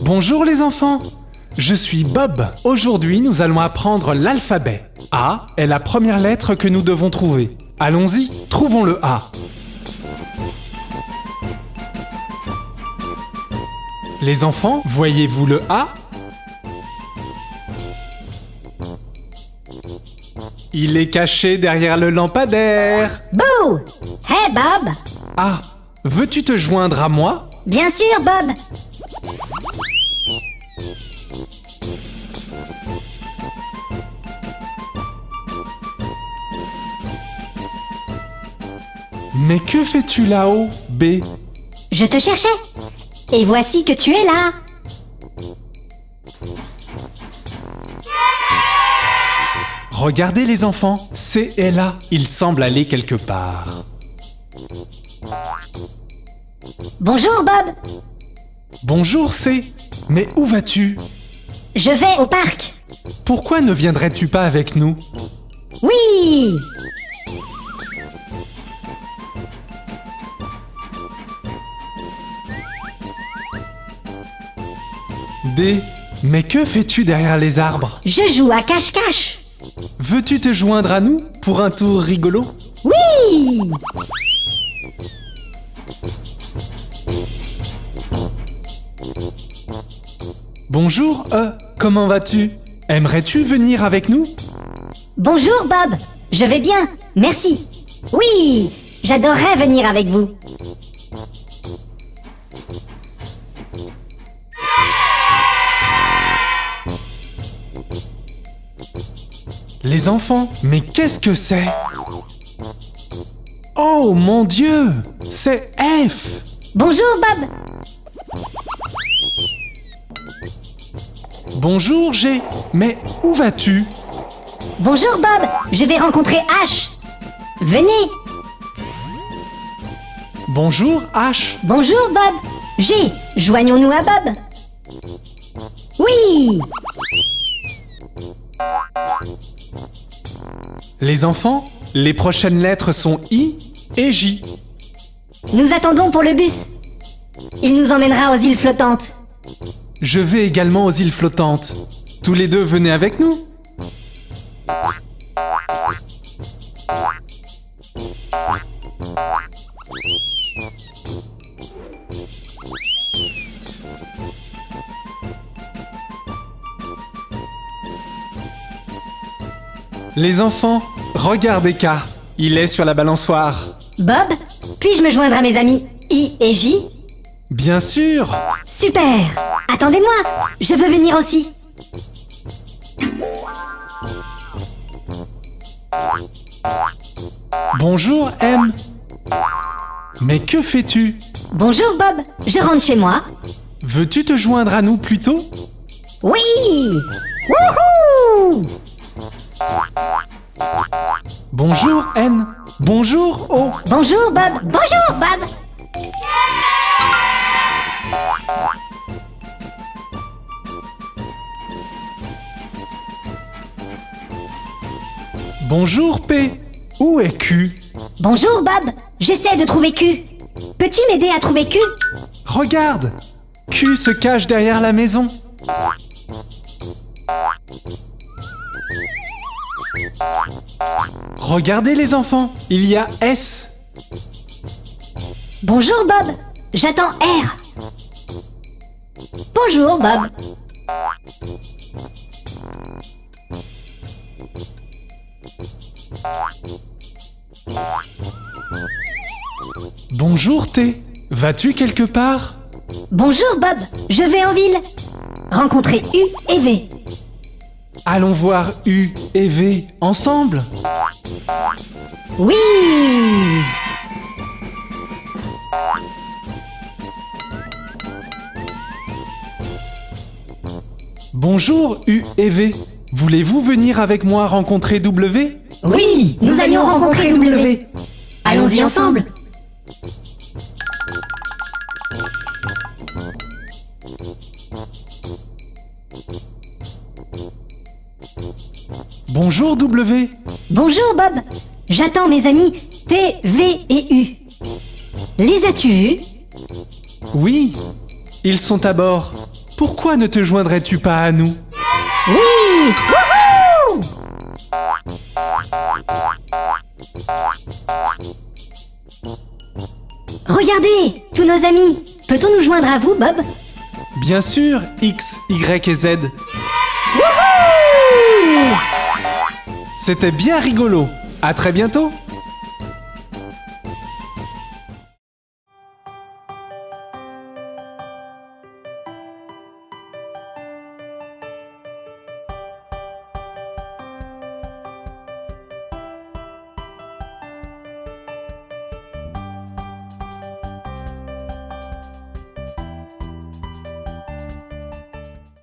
Bonjour les enfants, je suis Bob. Aujourd'hui, nous allons apprendre l'alphabet. A est la première lettre que nous devons trouver. Allons-y, trouvons le A. Les enfants, voyez-vous le A? Il est caché derrière le lampadaire. Bouh! Hey Bob! Ah, veux-tu te joindre à moi? Bien sûr Bob! Mais que fais-tu là-haut, B? Je te cherchais! Et voici que tu es là! Regardez les enfants, C est là. Il semble aller quelque part. Bonjour Bob! Bonjour C. Mais où vas-tu? Je vais au parc! Pourquoi ne viendrais-tu pas avec nous? Oui! D. Mais que fais-tu derrière les arbres? Je joue à cache-cache! Veux-tu te joindre à nous pour un tour rigolo? Oui! Bonjour E. Comment vas-tu? Aimerais-tu venir avec nous? Bonjour Bob! Je vais bien, merci! Oui! J'adorerais venir avec vous! Les enfants, mais qu'est-ce que c'est? Oh mon Dieu! C'est F! Bonjour Bob! Bonjour G. Mais où vas-tu? Bonjour Bob! Je vais rencontrer H! Venez! Bonjour H. Bonjour Bob! G! Joignons-nous à Bob! Oui! Les enfants, les prochaines lettres sont I et J. Nous attendons pour le bus! Il nous emmènera aux îles flottantes! Je vais également aux îles flottantes. Tous les deux, venez avec nous. Les enfants, regardez K. Il est sur la balançoire. Bob, puis-je me joindre à mes amis I et J? Bien sûr. Super! Attendez-moi! Je veux venir aussi! Bonjour M. Mais que fais-tu? Bonjour Bob! Je rentre chez moi! Veux-tu te joindre à nous plus tôt? Oui! Wouhou! Bonjour N. Bonjour O. Bonjour Bob! Bonjour Bob! Bonjour P. Où est Q? Bonjour Bob! J'essaie de trouver Q! Peux-tu m'aider à trouver Q? Regarde! Q se cache derrière la maison. Regardez les enfants, il y a S. Bonjour Bob! J'attends R! Bonjour Bob! Bonjour T. Vas-tu quelque part? Bonjour Bob! Je vais en ville! Rencontrer U et V! Allons voir U et V ensemble. Oui! Bonjour U et V. Voulez-vous venir avec moi rencontrer W? Oui! Nous allions rencontrer W! Allons-y ensemble! Bonjour W. Bonjour Bob! J'attends mes amis T, V et U. Les as-tu vus? Oui, ils sont à bord. Pourquoi ne te joindrais-tu pas à nous? Oui! Wouhou! Regardez, tous nos amis. Peut-on nous joindre à vous, Bob? Bien sûr, X, Y et Z. Wouhou! C'était bien rigolo. À très bientôt.